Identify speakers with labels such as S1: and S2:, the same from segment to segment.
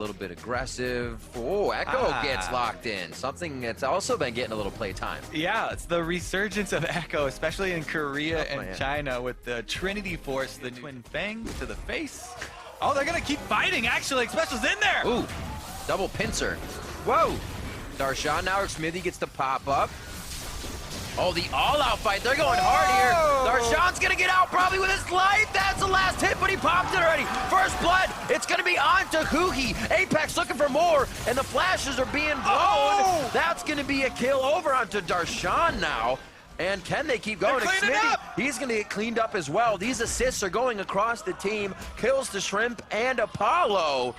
S1: A little bit aggressive. Oh, Echo gets locked in. Something that's also been getting a little play time.
S2: Yeah, it's the resurgence of Echo, especially in Korea and China with the Trinity Force, the Twin Fang to the face. Oh, they're going to keep fighting, actually. Special's in there.
S1: Ooh, double pincer. Whoa. Darshan now, Smithy gets the pop up. Oh, the all-out fight. They're going hard here. Darshan's going to get out probably with his life. That's the last hit, but he popped it already. First blood. It's going to be on to Huhi. Apex looking for more, and the flashes are being blown. That's going to be a kill over onto Darshan now. And can they keep going? He's going to get cleaned up as well. These assists are going across the team. Kills to Shrimp and Apollo.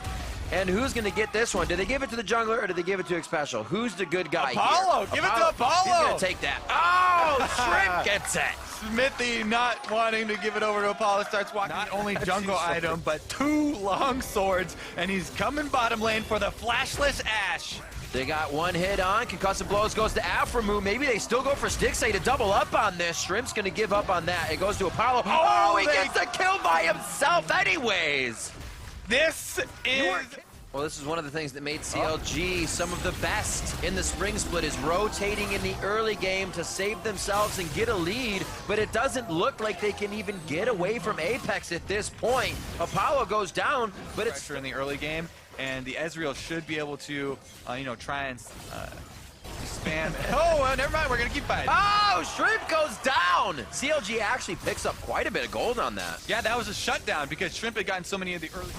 S1: And who's going to get this one? Did they give it to the jungler or did they give it to Xpecial? Who's the good guy
S2: Apollo,
S1: here?
S2: Give it to Apollo.
S1: He's going to take that. Oh, Shrimp gets it.
S2: Smithy not wanting to give it over to Apollo starts walking. Not only jungle item, but 2 long swords. And he's coming bottom lane for the flashless Ashe.
S1: They got one hit on. Concussive blows goes to Aframu. Maybe they still go for Stixay to double up on this. Shrimp's going to give up on that. It goes to Apollo. Oh, he gets the kill by himself anyways.
S2: This is...
S1: Well, this is one of the things that made CLG some of the best in the spring split, is rotating in the early game to save themselves and get a lead, but it doesn't look like they can even get away from Apex at this point. Apollo goes down, but it's
S2: pressure in the early game, and the Ezreal should be able to, try and spam. Oh, never mind, we're going to keep fighting.
S1: Oh, Shrimp goes down. CLG actually picks up quite a bit of gold on that.
S2: Yeah, that was a shutdown because Shrimp had gotten so many of the early...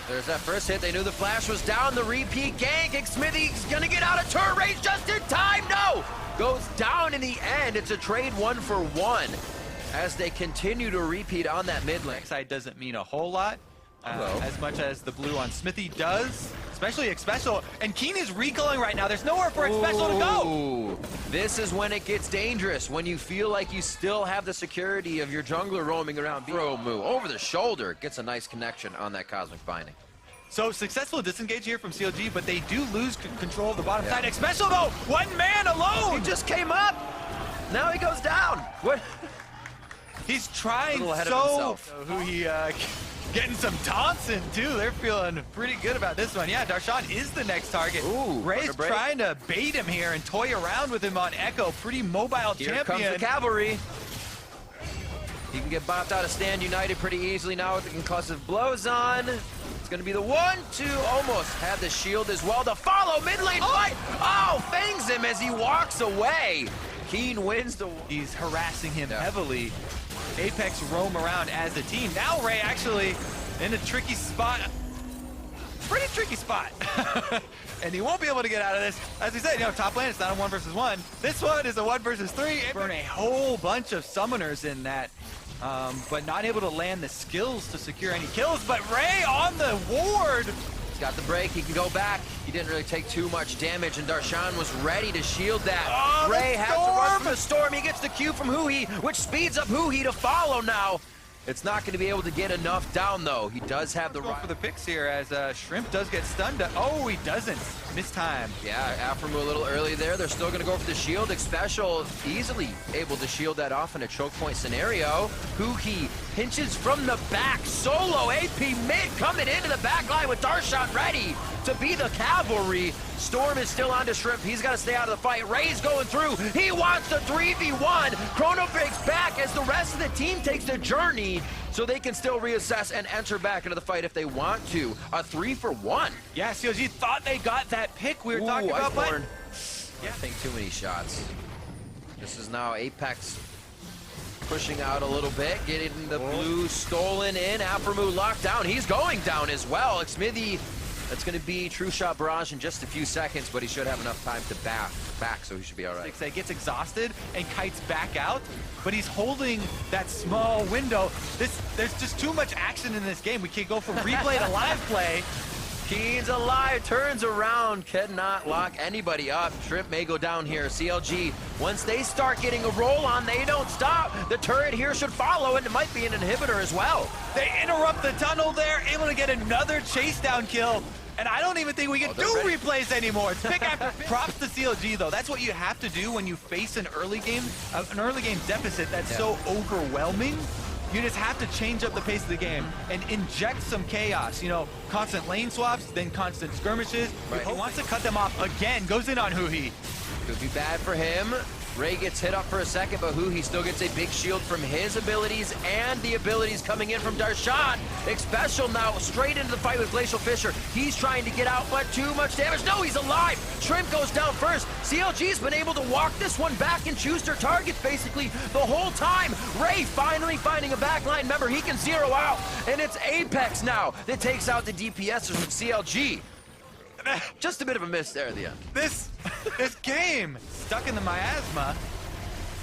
S1: There's that first hit. They knew the flash was down. The repeat gank. Smithy's going to get out of turret range just in time. No! Goes down in the end. It's a trade 1-for-1 as they continue to repeat on that mid lane.
S2: Side doesn't mean a whole lot. As much as the blue on Smithy does, especially Xpecial. And Keen is recalling right now. There's nowhere for Xpecial to go.
S1: This is when it gets dangerous, when you feel like you still have the security of your jungler roaming around. Throw move over the shoulder, gets a nice connection on that Cosmic Binding.
S2: So successful disengage here from CLG, but they do lose control of the bottom side. Xpecial though, 1 man alone.
S1: He just came up. Now he goes down. What?
S2: He's trying who he getting some taunts in too. They're feeling pretty good about this one. Yeah, Darshan is the next target. Ray's trying to bait him here and toy around with him on Echo. Pretty mobile champion.
S1: Here comes the cavalry. He can get bopped out of Stand United pretty easily now with the concussive blows on. It's going to be the 1-2. Almost had the shield as well to follow mid lane fight. Oh, fangs him as he walks away. Keen wins the...
S2: He's harassing him heavily. Apex roam around as a team. Now Ray actually in a tricky spot. Pretty tricky spot. And he won't be able to get out of this. As we said, top lane, it's not a 1 versus 1. This one is a 1 versus 3. Burn a whole bunch of summoners in that, but not able to land the skills to secure any kills. But Ray on the ward.
S1: He's got the break, he can go back. He didn't really take too much damage, and Darshan was ready to shield that. Ray has to run from the storm. He gets the Q from Huhi, which speeds up Huhi to follow now. It's not going to be able to get enough down, though. He does have the
S2: right for the picks here, as Shrimp does get stunned. Oh, he doesn't. Missed time.
S1: Yeah, Aframu a little early there. They're still going to go for the shield. Xpecial easily able to shield that off in a choke point scenario. Huhi pinches from the back. Solo AP mid coming into the back line with Darshan ready to be the cavalry. Storm is still on to Shrimp. He's got to stay out of the fight. Ray's going through. He wants the 3v1. Chrono breaks back as the rest of the team takes the journey so they can still reassess and enter back into the fight if they want to. A 3-for-1.
S2: Yeah, CLG thought they got that pick we were talking about, but...
S1: Yeah, I think too many shots. This is now Apex pushing out a little bit, getting the blue stolen in. Aframu locked down. He's going down as well. Smithy, that's going to be True Shot Barrage in just a few seconds, but he should have enough time to back, so he should be all right.
S2: He gets exhausted and kites back out, but he's holding that small window. There's just too much action in this game. We can't go from replay to live play.
S1: Keen's alive, turns around, cannot lock anybody up. Shrimp may go down here. CLG, once they start getting a roll on, they don't stop. The turret here should follow, and it might be an inhibitor as well.
S2: They interrupt the tunnel there, able to get another chase down kill. And I don't even think we can do replays anymore. It's pick after pick. Props to CLG though. That's what you have to do when you face an early game deficit that's so overwhelming. you just have to change up the pace of the game and inject some chaos. You know, constant lane swaps, then constant skirmishes.
S1: Right.
S2: He wants to cut them off again, goes in on Huhi.
S1: Could be bad for him. Ray gets hit up for a second, but Huhi still gets a big shield from his abilities and the abilities coming in from Darshan. Special now straight into the fight with Glacial Fisher. He's trying to get out, but too much damage. No, he's alive. Shrimp goes down first. CLG's been able to walk this one back and choose their targets basically the whole time. Ray finally finding a backline member he can zero out, and it's Apex now that takes out the DPSers from CLG. Just a bit of a miss there at the end.
S2: This game stuck in the miasma.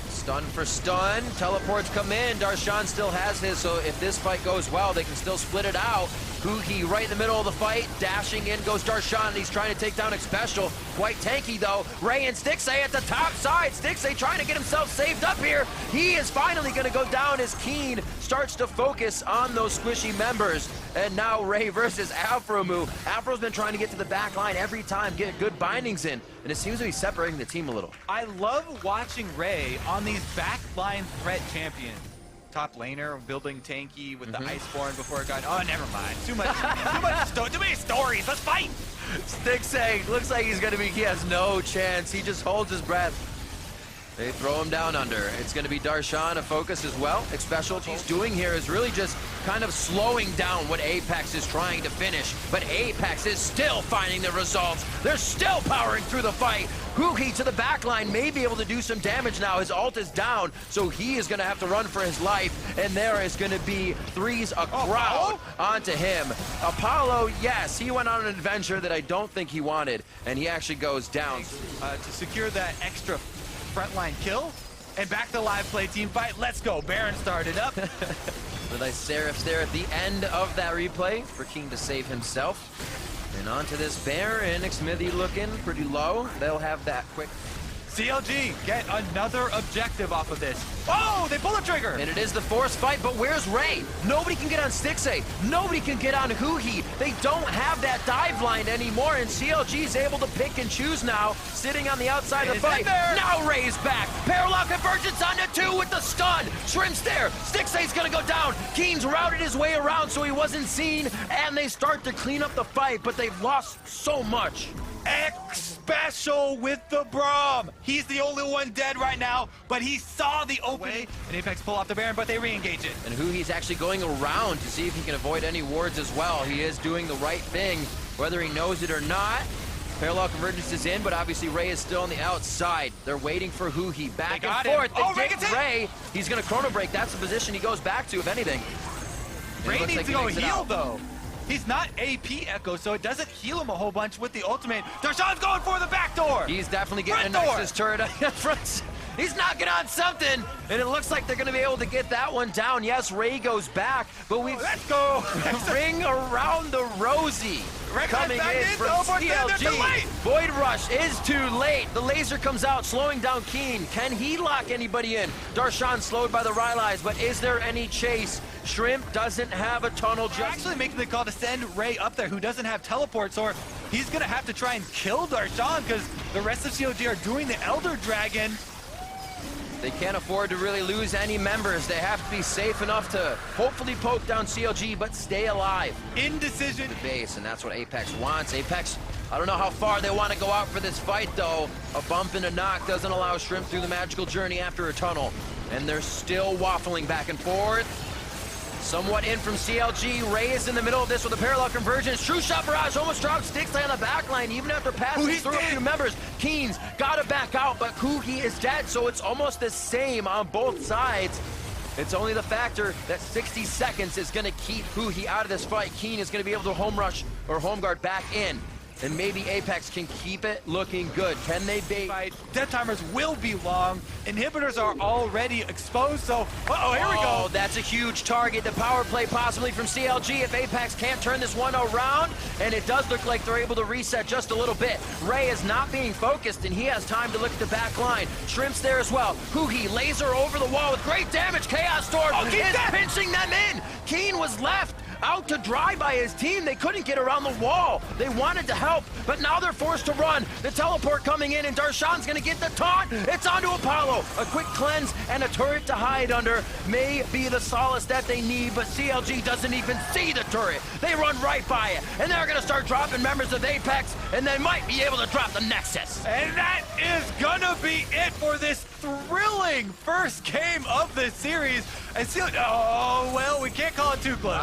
S1: Stun for stun, teleports come in, Darshan still has his, so if this fight goes well, they can still split it out. Huhi right in the middle of the fight, dashing in goes Darshan, and he's trying to take down Xpecial. Quite tanky though. Ray and Stixay at the top side. Stixay trying to get himself saved up here. He is finally gonna go down as Keen starts to focus on those squishy members. And now Ray versus Afromu. Afro's been trying to get to the back line every time, get good bindings in, and it seems to be separating the team a little.
S2: I love watching Ray on these backline threat champions. Top laner, building tanky with the Iceborne before it got, oh, never mind. Too many stories, let's fight!
S1: Stixay looks like he has no chance. He just holds his breath. They throw him down under. It's going to be Darshan a focus as well. Xpecial what he's doing here is really just kind of slowing down what Apex is trying to finish. But Apex is still finding the results. They're still powering through the fight. Huhi to the back line may be able to do some damage now. His ult is down, so he is going to have to run for his life. And there is going to be threes a crowd onto him. Apollo, yes, he went on an adventure that I don't think he wanted, and he actually goes down.
S2: To secure that extra frontline kill, and back to live play team fight. Let's go. Baron started up.
S1: The nice Seraph there at the end of that replay for King to save himself. And onto this Baron, Xmithy looking pretty low. They'll have that quick.
S2: CLG get another objective off of this. Oh, they pull the trigger!
S1: And it is the forced fight, but where's Ray? Nobody can get on Stixay. Nobody can get on Huhi. They don't have that dive line anymore, and CLG's able to pick and choose now, sitting on the outside of the fight. Now Ray's back. Parallel convergence onto 2 with the stun. Shrimp's there. Stixay's gonna go down. Keen's routed his way around so he wasn't seen, and they start to clean up the fight, but they've lost so much.
S2: Xpecial with the Braum. He's the only one dead right now, but he saw the opening. And Apex pull off the Baron, but they re-engage it.
S1: And Huhi's actually going around to see if he can avoid any wards as well. He is doing the right thing, whether he knows it or not. Parallel convergence is in, but obviously Ray is still on the outside. They're waiting for Huhi. Back and forth. They get Ray. He's going to chrono break. That's the position he goes back to, if anything.
S2: Ray needs to go heal, though. He's not AP Echo, so it doesn't heal him a whole bunch with the ultimate. Darshan's going for the back door!
S1: He's definitely getting a Nexus turret up front. He's knocking on something, and it looks like they're going to be able to get that one down. Yes, Ray goes back, but let's go! Ring around the rosy. Coming in from CLG. Void Rush is too late. The laser comes out, slowing down Keen. Can he lock anybody in? Darshan slowed by the Rylai's, but is there any chase? Shrimp doesn't have a tunnel.
S2: Just actually making the call to send Ray up there, who doesn't have teleports, or he's going to have to try and kill Darshan because the rest of CLG are doing the Elder Dragon.
S1: They can't afford to really lose any members. They have to be safe enough to hopefully poke down CLG, but stay alive.
S2: Indecision.
S1: The base, and that's what Apex wants. Apex, I don't know how far they want to go out for this fight, though. A bump and a knock doesn't allow Shrimp through the magical journey after a tunnel. And they're still waffling back and forth. Somewhat in from CLG. Ray is in the middle of this with a parallel convergence. True shot barrage almost drops Stixay on the back line, even after passing through a few members. Keen's got to back out, but Huhi is dead, so it's almost the same on both sides. It's only the factor that 60 seconds is going to keep Huhi out of this fight. Keen is going to be able to home rush or home guard back in. And maybe Apex can keep it looking good. Can they bait?
S2: Death timers will be long. Inhibitors are already exposed, so... here we go.
S1: That's a huge target. The power play possibly from CLG if Apex can't turn this one around. And it does look like they're able to reset just a little bit. Ray is not being focused, and he has time to look at the back line. Shrimp's there as well. Huhi, laser over the wall with great damage. Chaos Storm is pinching them in. Keen was left out to dry by his team. They couldn't get around the wall. They wanted to help, but now they're forced to run. The teleport coming in, and Darshan's gonna get the taunt. It's onto Apollo. A quick cleanse and a turret to hide under may be the solace that they need, but CLG doesn't even see the turret. They run right by it, and they're gonna start dropping members of Apex, and they might be able to drop the Nexus.
S2: And that is gonna be it for this thrilling first game of this series. And oh, well, we can't call it too close.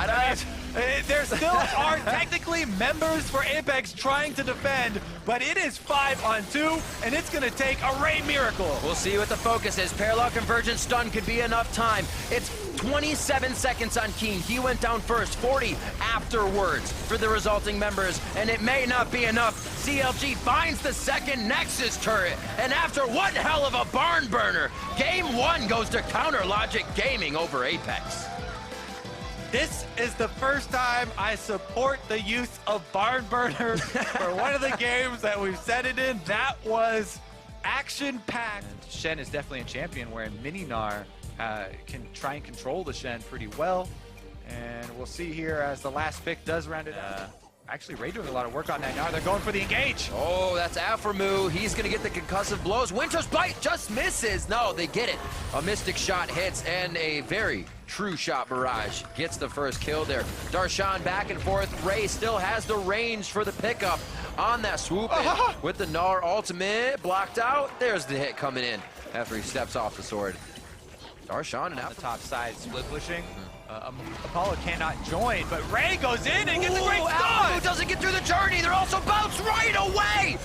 S2: There still are technically members for Apex trying to defend, but it is 5-on-2, and it's going to take a Ray miracle.
S1: We'll see what the focus is. Parallel Convergence stun could be enough time. It's 27 seconds on Keen. He went down first, 40 afterwards for the resulting members, and it may not be enough. CLG finds the second Nexus turret, and after one hell of a barn burner, Game 1 goes to Counter Logic Gaming over Apex.
S2: This is the first time I support the use of barn burners for one of the games that we've set it in. That was action-packed. Shen is definitely a champion where Mininar can try and control the Shen pretty well. And we'll see here as the last pick does round it out. Actually, Ray doing a lot of work on that now. They're going for the engage.
S1: Oh, that's Aframu. He's going to get the concussive blows. Winter's Bite just misses. No, they get it. A Mystic Shot hits, and a very true shot barrage gets the first kill there. Darshan back and forth. Ray still has the range for the pickup on that swoop in with the Gnar ultimate blocked out. There's the hit coming in after he steps off the sword. Darshan and
S2: on the top side, split pushing. Apollo cannot join, but Ray goes in and gets a great stun!
S1: Doesn't get through the journey. They're also bounced right away!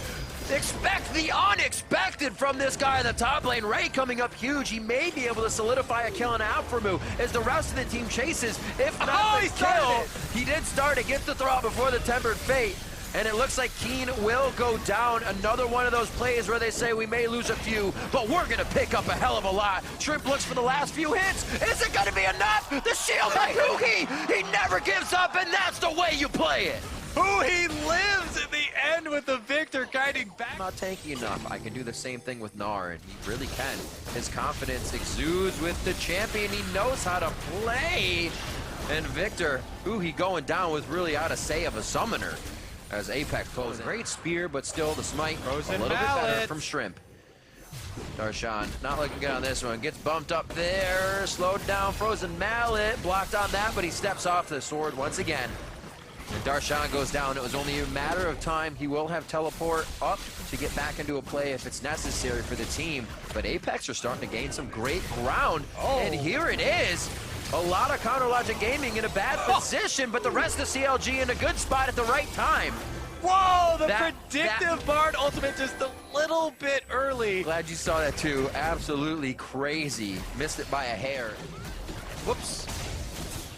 S1: Expect the unexpected from this guy in the top lane. Ray coming up huge. He may be able to solidify a kill on Aframu as the rest of the team chases. If not the kill, he did start it. Gets the throw out before the Tempered Fate. And it looks like Keen will go down. Another one of those plays where they say we may lose a few, but we're going to pick up a hell of a lot. Shrimp looks for the last few hits. Is it going to be enough? The shield by Huhi. He never gives up, and that's the way you play it.
S2: Huhi lives at the end with the Victor guiding back.
S1: I'm not tanky enough. I can do the same thing with Gnar, and he really can. His confidence exudes with the champion. He knows how to play. And Victor, Huhi going down with really out of say of a summoner. As Apex closes. Great spear, but still the smite
S2: Frozen
S1: a little
S2: mallet.
S1: bit better from Shrimp. Darshan not looking good on this one. Gets bumped up there. Slowed down. Frozen Mallet. Blocked on that, but he steps off the sword once again. And Darshan goes down. It was only a matter of time. He will have teleport up to get back into a play if it's necessary for the team. But Apex are starting to gain some great ground. And here it is. A lot of Counter Logic Gaming in a bad position, but the rest of CLG in a good spot at the right time.
S2: Whoa, the predictive Bard ultimate just a little bit early.
S1: Glad you saw that too. Absolutely crazy. Missed it by a hair. Whoops.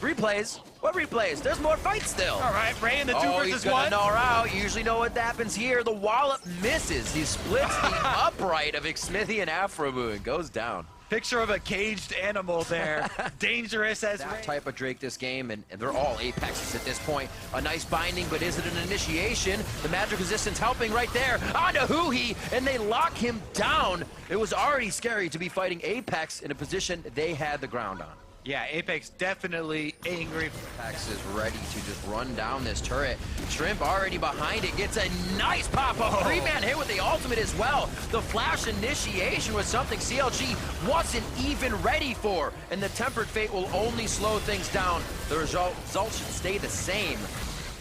S1: Replays. What replays? There's more fights still.
S2: All right, Ray in the 2 versus 1.
S1: He's gonna gnaw out. You usually know what happens here. The wallop misses. He splits the upright of Xmithy and Aframu and goes down.
S2: Picture of a caged animal there. Dangerous as
S1: that type of Drake this game, and they're all Apexes at this point. A nice binding, but is it an initiation? The magic resistance helping right there. Onto Huhi, and they lock him down. It was already scary to be fighting Apex in a position they had the ground on.
S2: Yeah, Apex definitely angry.
S1: Apex is ready to just run down this turret. Shrimp already behind it, gets a nice pop-up. 3-man hit with the ultimate as well. The flash initiation was something CLG wasn't even ready for. And the Tempered Fate will only slow things down. The results should stay the same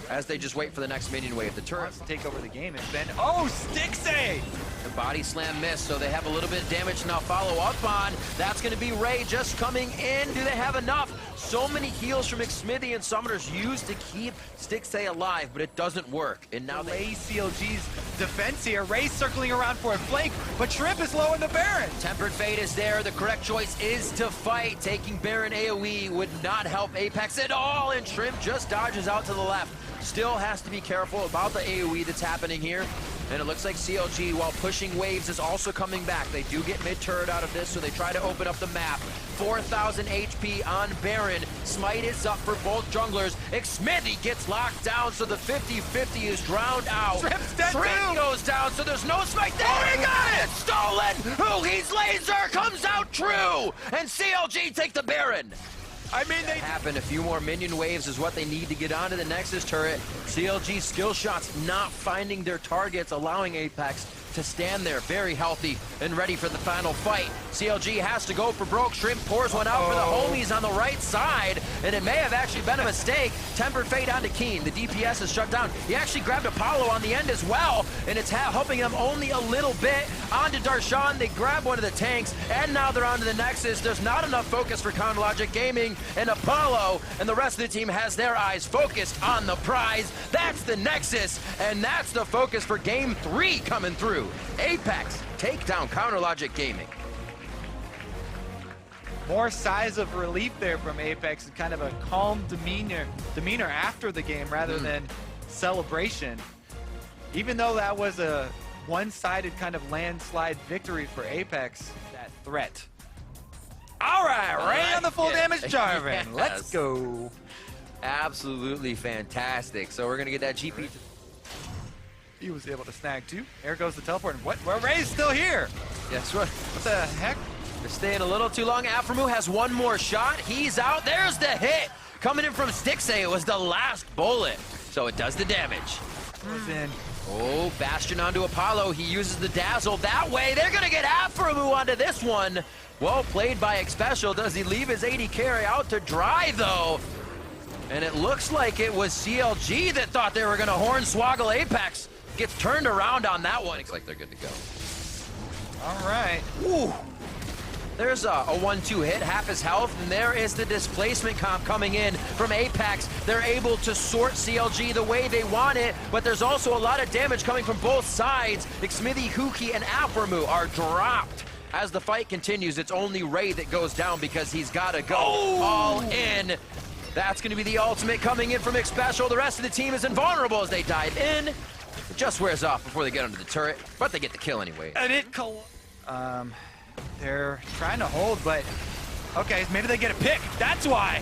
S1: as they just wait for the next minion wave. The turret
S2: to take over the game has been, stick save!
S1: The body slam missed, so they have a little bit of damage to now follow up on. That's going to be Ray just coming in. Do they have enough? So many heals from Xmithy and Summoners used to keep Stixay alive, but it doesn't work. And now
S2: Ray CLG's defense here. Ray circling around for a flank, but Shrimp is low in the Baron.
S1: Tempered Fate is there. The correct choice is to fight. Taking Baron AoE would not help Apex at all, and Shrimp just dodges out to the left. Still has to be careful about the AoE that's happening here. And it looks like CLG, while pushing waves, is also coming back. They do get mid-turret out of this, so they try to open up the map. 4,000 HP on Baron. Smite is up for both junglers. Xmithy gets locked down, so the 50-50 is drowned out.
S2: Shrimp's dead
S1: Shrimp goes down, so there's no smite. There he got it! Stolen! Huhi's laser comes out true! And CLG take the Baron.
S2: I mean, they
S1: happen. A few more minion waves is what they need to get onto the Nexus turret. CLG skill shots not finding their targets, allowing APX to stand there very healthy and ready for the final fight. CLG has to go for broke. Shrimp pours one out for the homies on the right side, and it may have actually been a mistake. Tempered Fate onto Keen. The DPS is shut down. He actually grabbed Apollo on the end as well, and it's helping him only a little bit. Onto Darshan, they grab one of the tanks, and now they're onto the Nexus. There's not enough focus for Chronologic Gaming, and Apollo and the rest of the team has their eyes focused on the prize. That's the Nexus, and that's the focus for Game 3 coming through. APX take down Chronologic Gaming.
S2: More sighs of relief there from APX and kind of a calm demeanor after the game rather than celebration. Even though that was a one-sided kind of landslide victory for APX, that threat. All right, Ray on the full damage Jarvan.
S1: Yes.
S2: Let's go.
S1: Absolutely fantastic. So we're gonna get that GP.
S2: He was able to snag two. There goes the teleport. And what? Well, Ray's still here.
S1: Yes, what?
S2: What the heck?
S1: They're staying a little too long. Aphromoo has one more shot. He's out. There's the hit. Coming in from Stixay. It was the last bullet. So it does the damage.
S2: Goes in.
S1: Oh, Bastion onto Apollo. He uses the dazzle that way. They're going to get Aphromoo onto this one. Well played by Xpecial. Does he leave his AD carry out to dry, though? And it looks like it was CLG that thought they were going to hornswoggle Apex. Gets turned around on that one. Looks like they're good to go.
S2: All right.
S1: Ooh. There's a 1-2 hit, half his health, and there is the displacement comp coming in from Apex. They're able to sort CLG the way they want it, but there's also a lot of damage coming from both sides. Xmithie, Huki, and Aphromoo are dropped. As the fight continues, it's only Ray that goes down because he's got to go all in. That's going to be the ultimate coming in from Xpecial. The rest of the team is invulnerable as they dive in. It just wears off before they get under the turret, but they get the kill anyway.
S2: And it they're trying to hold, but okay, maybe they get a pick. That's why.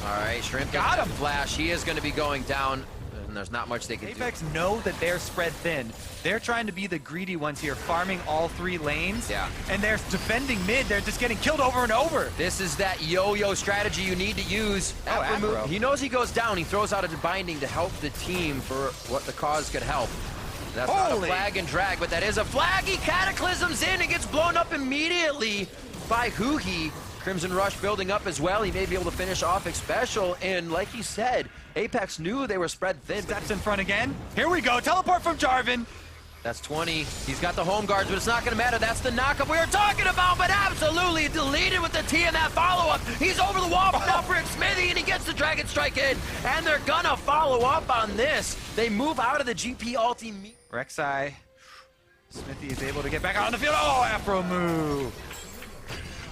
S1: All right, Shrimp
S2: Got him.
S1: Flash. He is going to be going down, and there's not much they can do.
S2: Apex know that they're spread thin. They're trying to be the greedy ones here, farming all three lanes.
S1: Yeah.
S2: And they're defending mid. They're just getting killed over and over.
S1: This is that yo-yo strategy you need to use.
S2: Aphro.
S1: He knows he goes down. He throws out a binding to help the team for what the cause could help. That's not a flag and drag, but that is a flag. He cataclysms in and gets blown up immediately by Huki. Crimson Rush building up as well. He may be able to finish off Xpecial, and like he said, Apex knew they were spread thin.
S2: Steps in front again. Here we go. Teleport from Jarvan.
S1: That's 20. He's got the home guards, but it's not going to matter. That's the knockup we were talking about, but absolutely deleted with the T in that follow-up. He's over the wall now for Xmithie, and he gets the Dragon Strike in, and they're going to follow up on this. They move out of the GP ulti.
S2: Rek'Sai. Xmithie is able to get back out on the field. Oh, Aphromoo.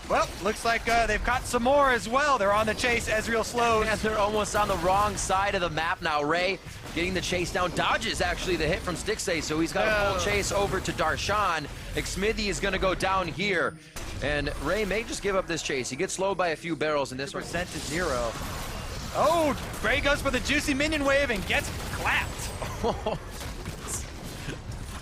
S2: Well, looks like they've caught some more as well. They're on the chase. Ezreal slows.
S1: And they're almost on the wrong side of the map now. Ray getting the chase down. Dodges actually the hit from Stixay, so he's got a full chase over to Darshan. Xmithie is going to go down here. And Ray may just give up this chase. He gets slowed by a few barrels in this one.
S2: Percent to 0. Oh, Ray goes for the juicy minion wave and gets clapped.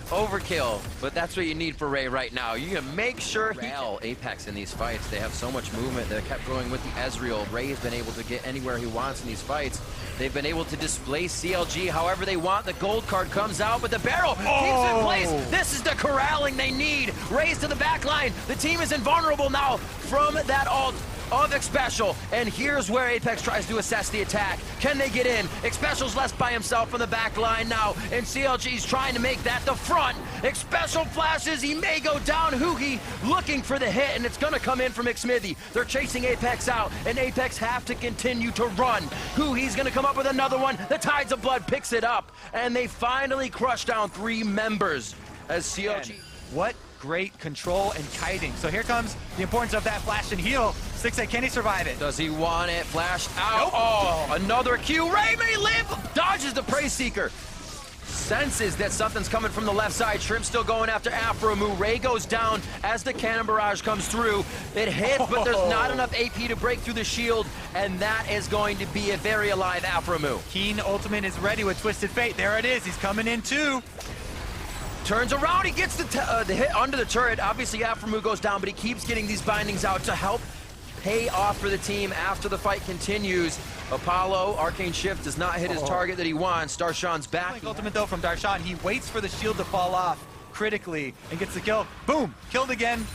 S1: Overkill, but that's what you need for Ray right now. You can make sure he Apex in these fights. They have so much movement. They kept going with the Ezreal. Ray's been able to get anywhere he wants in these fights. They've been able to displace CLG however they want. The gold card comes out, but the barrel keeps in place. This is the corralling they need. Ray's to the back line. The team is invulnerable now from that ult of Xpecial, and here's where Apex tries to assess the attack. Can they get in? Xpecial's left by himself from the back line now, and CLG's trying to make that the front. Xpecial flashes, he may go down. Hugi looking for the hit, and it's gonna come in from Xmithie. They're chasing Apex out, and Apex have to continue to run. Hugi's gonna come up with another one. The Tides of Blood picks it up, and they finally crush down 3 members as CLG.
S2: And what great control and kiting. So here comes the importance of that flash and heal. Stixay, can he survive it?
S1: Does he want it? Flash out.
S2: Nope.
S1: Oh, another Q. Ray may live. Dodges the Prey Seeker. Senses that something's coming from the left side. Shrimp still going after Aphromoo. Ray goes down as the Cannon Barrage comes through. It hits, but there's not enough AP to break through the shield, and that is going to be a very alive Aphromoo.
S2: Keen ultimate is ready with Twisted Fate. There it is. He's coming in too.
S1: Turns around, he gets the hit under the turret. Obviously, Aphromoo goes down, but he keeps getting these bindings out to help pay off for the team after the fight continues. Apollo, Arcane Shift does not hit his target that he wants. Darshan's back.
S2: Ultimate though from Darshan. He waits for the shield to fall off critically and gets the kill. Boom! Killed again.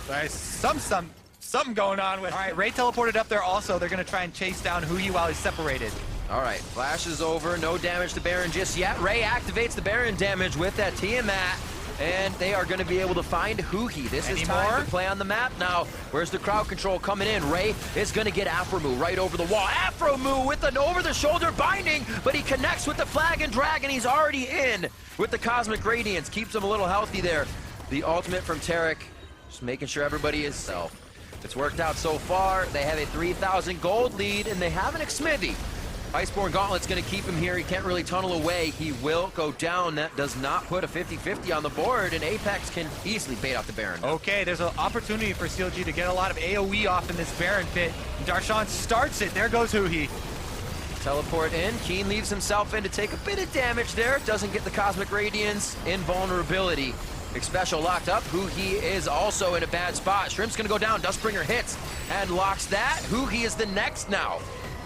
S2: Nice. Something going on with. All right, Ray teleported up there also. They're going to try and chase down Huhi while he's separated.
S1: All right, flash is over. No damage to Baron just yet. Ray activates the Baron damage with that Tiamat. And they are going to be able to find Huhi. This is time to play on the map now. Where's the crowd control coming in? Ray is going to get Afromu right over the wall. Afromu with an over-the-shoulder binding, but he connects with the flag and drag, and he's already in with the Cosmic Radiance. Keeps him a little healthy there. The ultimate from Tarek, just making sure everybody is self. It's worked out so far. They have a 3,000 gold lead, and they have an Xmithie. Iceborne Gauntlet's going to keep him here. He can't really tunnel away. He will go down. That does not put a 50-50 on the board, and Apex can easily bait out the Baron.
S2: Okay, there's an opportunity for CLG to get a lot of AoE off in this Baron pit. Darshan starts it. There goes Huhi.
S1: Teleport in. Keen leaves himself in to take a bit of damage there. Doesn't get the Cosmic Radiance. Invulnerability. Special locked up. Huhi is also in a bad spot. Shrimp's going to go down. Dustbringer hits and locks that. Huhi is the next now.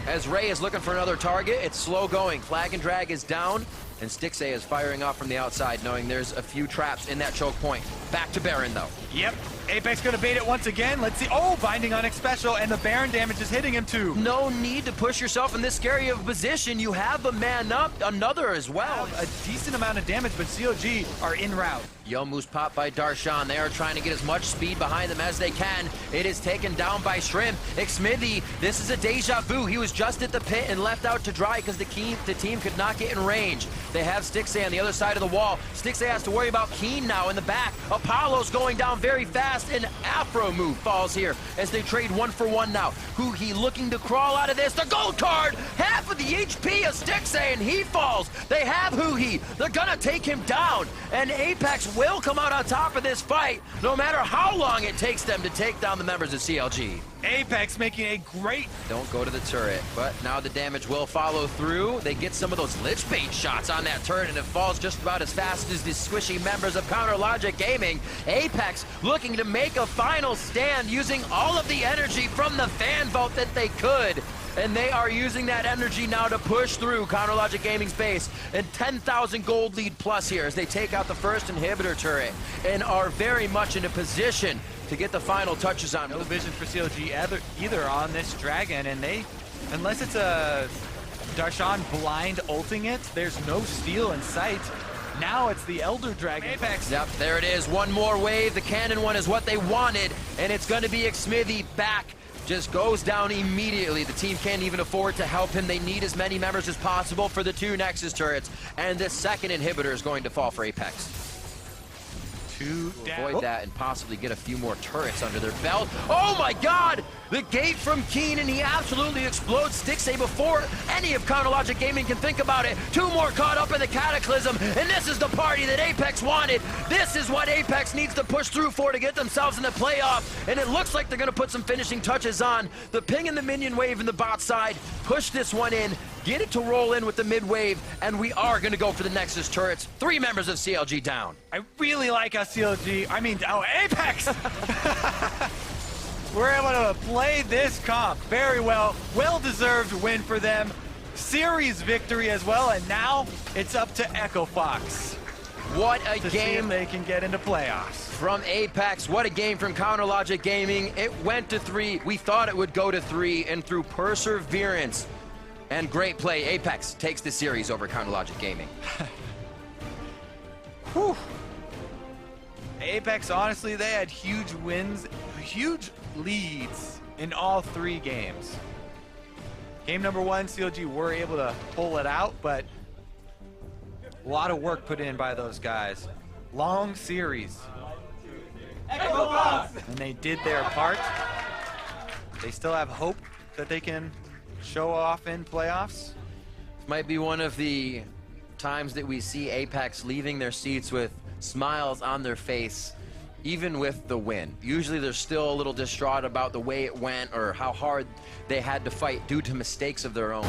S1: As Ray is looking for another target, it's slow going. Flag and drag is down, and Stixay is firing off from the outside, knowing there's a few traps in that choke point. Back to Baron, though. Yep.
S2: Apex gonna bait it once again. Let's see. Oh, binding on X special, and the Baron damage is hitting him too.
S1: No need to push yourself in this scary of a position. You have a man up, another as well.
S2: A decent amount of damage, but CLG are in route.
S1: Yomu's popped by Darshan. They are trying to get as much speed behind them as they can. It is taken down by Shrimp. Xmithie, this is a deja vu. He was just at the pit and left out to dry because the team could not get in range. They have Stixay on the other side of the wall. Stixay has to worry about Keen now in the back. Apollo's going down very fast, and Afromu falls here as they trade 1-for-1 now. Huhi looking to crawl out of this. The gold card! Half of the HP of Stixay, and he falls. They have Huhi. They're gonna take him down, and Apex will come out on top of this fight, no matter how long it takes them to take down the members of CLG.
S2: Apex making a great...
S1: Don't go to the turret, but now the damage will follow through. They get some of those lich bait shots on that turret, and it falls just about as fast as the squishy members of Counter Logic Gaming. Apex looking to make a final stand using all of the energy from the fan vote that they could. And they are using that energy now to push through Counter Logic Gaming's base. And 10,000 gold lead plus here as they take out the first inhibitor turret and are very much in a position to get the final touches on.
S2: No vision for CLG either on this dragon, and they, unless it's a Darshan blind ulting it, there's no steal in sight. Now it's the Elder Dragon. Apex.
S1: Yep, there it is. One more wave. The cannon one is what they wanted, and it's going to be Xmithie back. Just goes down immediately. The team can't even afford to help him. They need as many members as possible for the 2 Nexus turrets, and this second inhibitor is going to fall for Apex. To avoid that and possibly get a few more turrets under their belt. Oh my god! The gate from Keen, and he absolutely explodes Stixay before any of Counter Logic Gaming can think about it. 2 more caught up in the Cataclysm, and this is the party that Apex wanted. This is what Apex needs to push through for to get themselves in the playoff, and it looks like they're going to put some finishing touches on. The ping and the minion wave in the bot side, push this one in, get it to roll in with the mid wave, and we are going to go for the Nexus turrets. 3 members of CLG down.
S2: I really like how Apex! We're able to play this comp very well. Well-deserved win for them. Series victory as well, and now it's up to Echo Fox.
S1: What a game.
S2: See if they can get into playoffs.
S1: From Apex, what a game from Counter Logic Gaming. It went to 3. We thought it would go to 3, and through perseverance and great play, Apex takes the series over Counter Logic Gaming.
S2: Whew. Apex, honestly, they had huge wins, huge leads in all 3 games. Game number 1, CLG were able to pull it out, but a lot of work put in by those guys. Long series. And they did their part. They still have hope that they can show off in playoffs.
S1: Might be one of the times that we see Apex leaving their seats with smiles on their face, even with the win. Usually they're still a little distraught about the way it went or how hard they had to fight due to mistakes of their own.